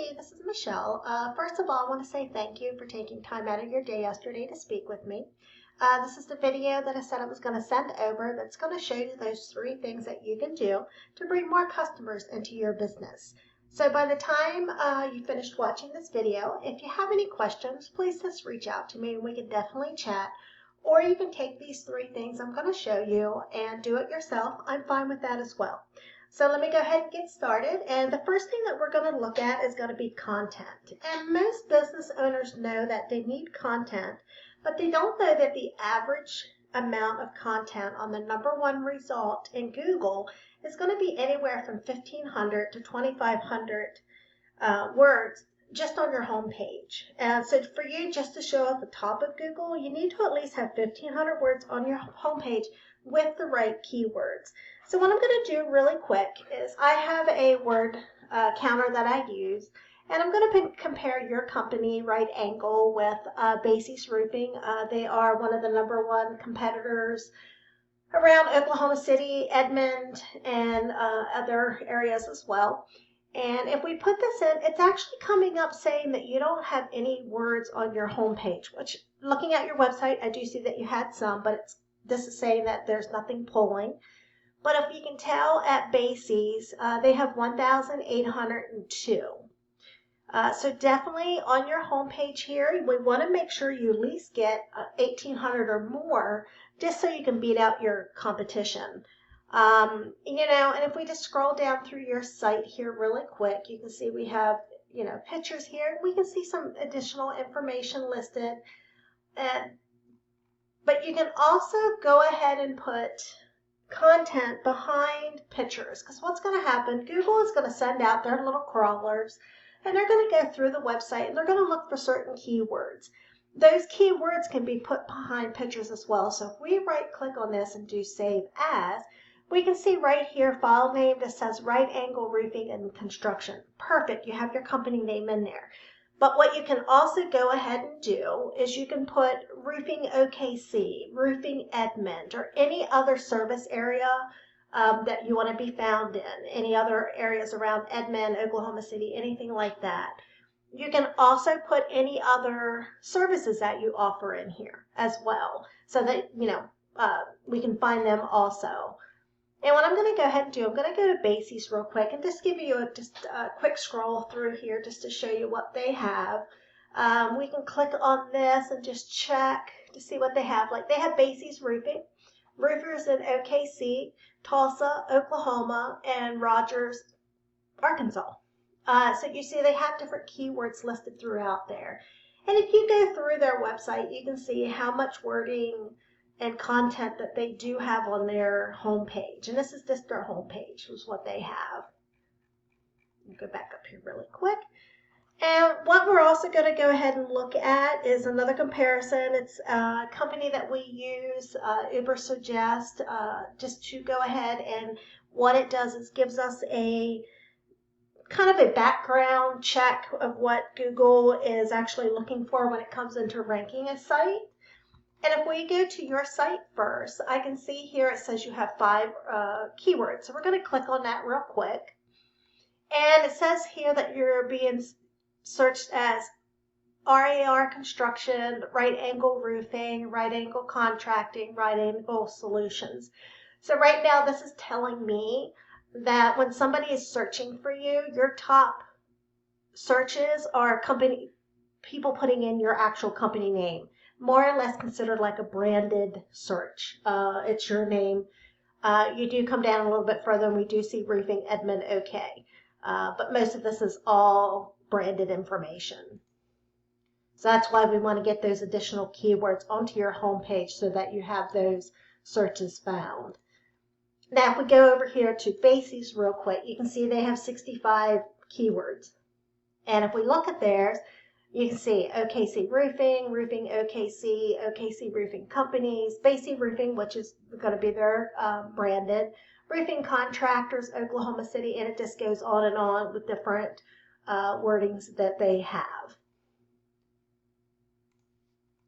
Hey, this is Michelle. First of all, I want to say thank you for taking time out of your day yesterday to speak with me. This is the video that I said I was going to send over that's going to show you those 3 things that you can do to bring more customers into your business. So by the time you finished watching this video, if you have any questions, please just reach out to me and we can definitely chat. Or you can take these 3 things I'm going to show you and do it yourself. I'm fine with that as well. So let me go ahead and get started. And the first thing that we're going to look at is going to be content. And most business owners know that they need content, but they don't know that the average amount of content on the #1 result in Google is going to be anywhere from 1,500 to 2,500 words just on your home page. And so for you just to show at the top of Google, you need to at least have 1,500 words on your home page with the right keywords. So what I'm going to do really quick is I have a word counter that I use, and I'm going to compare your company, Right Angle, with Bases Roofing. They are one of the #1 competitors around Oklahoma City, Edmond, and other areas as well. And if we put this in, it's actually coming up saying that you don't have any words on your homepage, which looking at your website, I do see that you had some, but this is saying that there's nothing pulling. But if you can tell at Bases, they have 1,802. So definitely on your homepage here, we want to make sure you at least get 1,800 or more, just so you can beat out your competition. And if we just scroll down through your site here really quick, you can see we have, pictures here. We can see some additional information listed. But you can also go ahead and put content behind pictures, because what's going to happen, Google is going to send out their little crawlers, and they're going to go through the website and they're going to look for certain keywords. Those keywords can be put behind pictures as well. So if we right click on this and do save as, we can see right here file name that says Right Angle Roofing and Construction. Perfect, you have your company name in there. But what you can also go ahead and do is you can put Roofing OKC, Roofing Edmond, or any other service area that you want to be found in, any other areas around Edmond, Oklahoma City, anything like that. You can also put any other services that you offer in here as well, so that, we can find them also. And what I'm going to go ahead and do, I'm going to go to Bases real quick and just give you just a quick scroll through here just to show you what they have. We can click on this and just check to see what they have. Like they have Bases Roofing, roofers in OKC, Tulsa, Oklahoma, and Rogers, Arkansas. So you see they have different keywords listed throughout there. And if you go through their website, you can see how much wording and content that they do have on their homepage. And this is just their homepage, is what they have. I'll go back up here really quick. And what we're also going to go ahead and look at is another comparison. It's a company that we use, Uber Suggest, just to go ahead, and what it does is gives us a kind of a background check of what Google is actually looking for when it comes into ranking a site. And if we go to your site first, I can see here it says you have 5 keywords. So we're going to click on that real quick. And it says here that you're being searched as RAR Construction, Right Angle Roofing, Right Angle Contracting, Right Angle Solutions. So right now this is telling me that when somebody is searching for you, your top searches are people putting in your actual company name. More or less considered like a branded search. It's your name. You do come down a little bit further and we do see Roofing Edmond OK. But most of this is all branded information. So that's why we want to get those additional keywords onto your homepage so that you have those searches found. Now if we go over here to Bases real quick, you can see they have 65 keywords. And if we look at theirs, you can see OKC Roofing, Roofing OKC, OKC Roofing Companies, Bases Roofing, which is going to be their branded, Roofing Contractors, Oklahoma City, and it just goes on with different wordings that they have.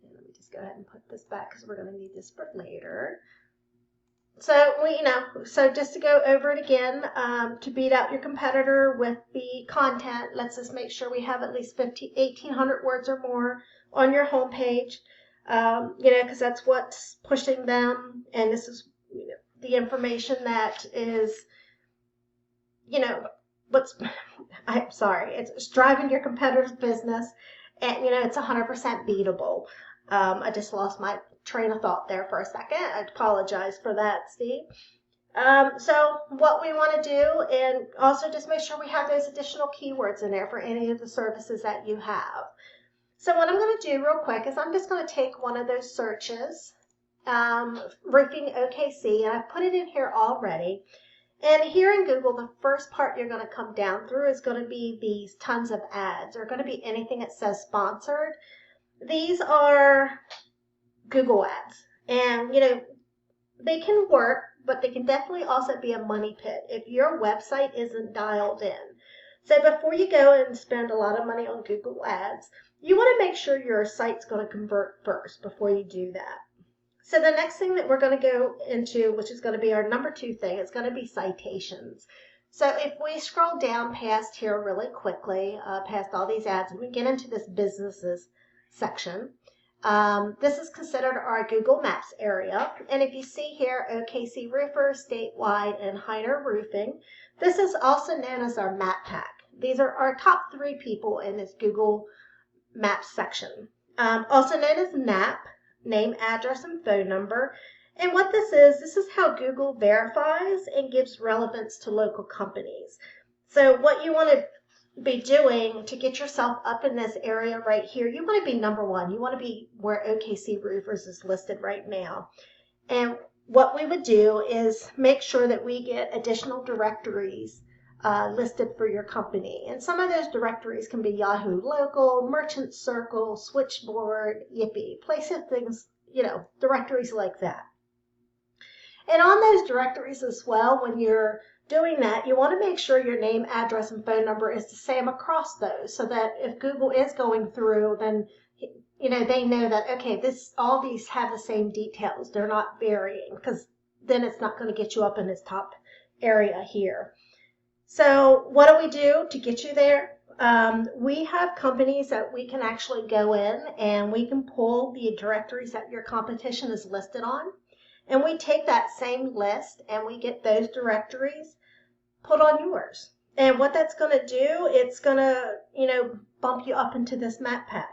And let me just go ahead and put this back because we're going to need this for later. So so just to go over it again, to beat out your competitor with the content, let's just make sure we have at least 1,800 words or more on your homepage. Because that's what's pushing them, and this is the information that is, you know, what's, I'm sorry, it's driving your competitor's business, and it's 100% beatable. I just lost my train of thought there for a second. I apologize for that, Steve. So what we want to do, and also just make sure we have those additional keywords in there for any of the services that you have. So what I'm going to do real quick is I'm just going to take one of those searches, roofing OKC, and I've put it in here already. And here in Google, the first part you're going to come down through is going to be these tons of ads. They're going to be anything that says sponsored. These are Google ads. And, they can work, but they can definitely also be a money pit if your website isn't dialed in. So before you go and spend a lot of money on Google ads, you want to make sure your site's going to convert first before you do that. So the next thing that we're going to go into, which is going to be our number 2 thing, is going to be citations. So if we scroll down past here really quickly, past all these ads, and we get into this businesses section, this is considered our Google Maps area. And if you see here, OKC Roofers, Statewide, and Heiner Roofing, this is also known as our map pack. These are our top 3 people in this Google Maps section. Also known as NAP, name, address, and phone number. And what this is how Google verifies and gives relevance to local companies. So what you want to be doing to get yourself up in this area right here, you want to be number 1. You want to be where OKC Roofers is listed right now. And what we would do is make sure that we get additional directories listed for your company. And some of those directories can be Yahoo Local, Merchant Circle, Switchboard, Yippee, places, things, directories like that. And on those directories as well, when you're doing that, you want to make sure your name, address, and phone number is the same across those, so that if Google is going through, then they know that, okay, all these have the same details. They're not varying, because then it's not going to get you up in this top area here. So what do we do to get you there? We have companies that we can actually go in and we can pull the directories that your competition is listed on. And we take that same list and we get those directories put on yours. And what that's going to do, it's going to, bump you up into this map pack.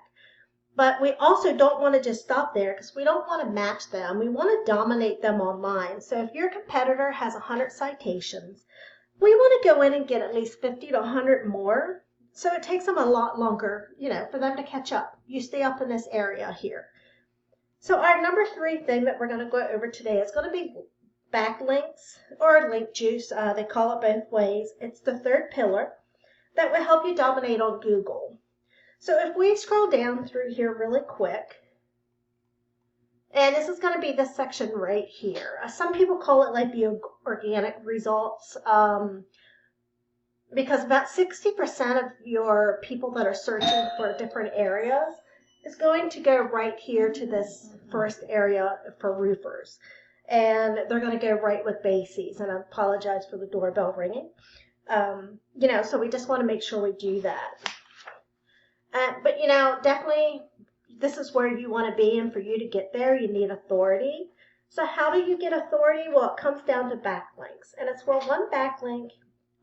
But we also don't want to just stop there, because we don't want to match them. We want to dominate them online. So if your competitor has 100 citations, we want to go in and get at least 50 to 100 more. So it takes them a lot longer, for them to catch up. You stay up in this area here. So our number 3 thing that we're going to go over today is going to be backlinks, or link juice. They call it both ways. It's the 3rd pillar that will help you dominate on Google. So if we scroll down through here really quick, and this is going to be this section right here. Some people call it like the organic results, because about 60% of your people that are searching for different areas is going to go right here to this first area for roofers. And they're going to go right with bases. And I apologize for the doorbell ringing. So we just want to make sure we do that. But definitely this is where you want to be, and for you to get there, you need authority. So how do you get authority? Well, it comes down to backlinks, and it's where one backlink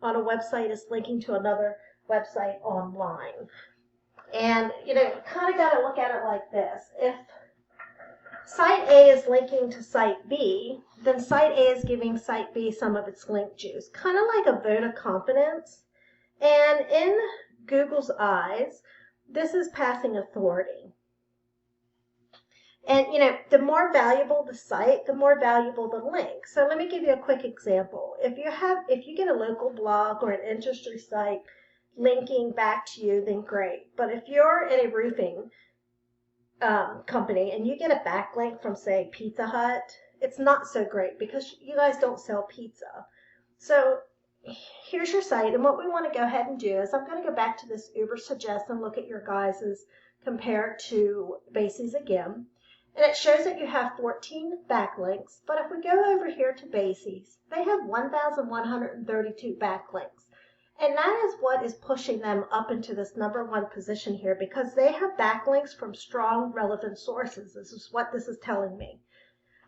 on a website is linking to another website online. And, you kind of got to look at it like this. If Site A is linking to Site B, then Site A is giving Site B some of its link juice, kind of like a vote of confidence. And in Google's eyes, this is passing authority. And, the more valuable the site, the more valuable the link. So let me give you a quick example. If you get a local blog or an industry site linking back to you, then great. But if you're in a roofing company and you get a backlink from, say, Pizza Hut, it's not so great, because you guys don't sell pizza. So here's your site, and what we want to go ahead and do is I'm going to go back to this Uber Suggest and look at your guys's compared to bases again. And it shows that you have 14 backlinks. But if we go over here to basics, they have 1,132 backlinks. And that is what is pushing them up into this #1 position here, because they have backlinks from strong, relevant sources. This is what this is telling me.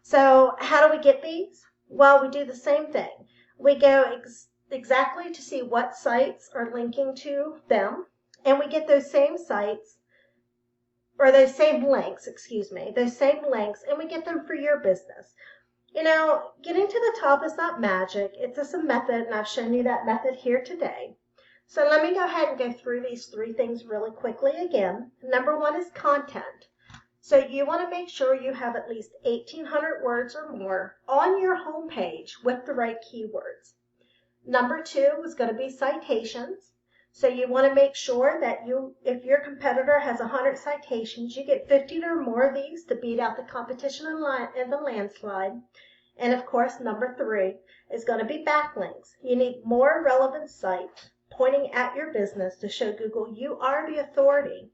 So how do we get these? Well, we do the same thing. We go exactly to see what sites are linking to them, and we get those same sites, or those same links, those same links, and we get them for your business. You know, getting to the top is not magic. It's just a method, and I've shown you that method here today. So let me go ahead and go through these 3 things really quickly again. #1 is content. So you want to make sure you have at least 1,800 words or more on your home page with the right keywords. #2 is going to be citations. So you want to make sure that if your competitor has 100 citations, you get 50 or more of these to beat out the competition in the landslide. And of course, #3 is going to be backlinks. You need more relevant sites pointing at your business to show Google you are the authority.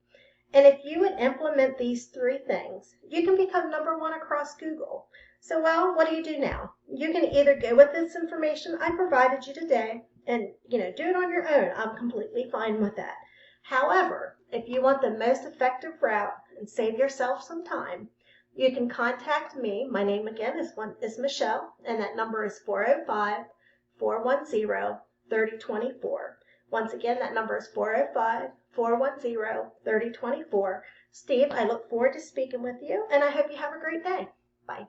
And if you would implement these 3 things, you can become #1 across Google. So, well, what do you do now? You can either go with this information I provided you today and, do it on your own. I'm completely fine with that. However, if you want the most effective route and save yourself some time, you can contact me. My name again is Michelle, and that number is 405-410-3024. Once again, that number is 405-410-3024. Steve, I look forward to speaking with you, and I hope you have a great day. Bye.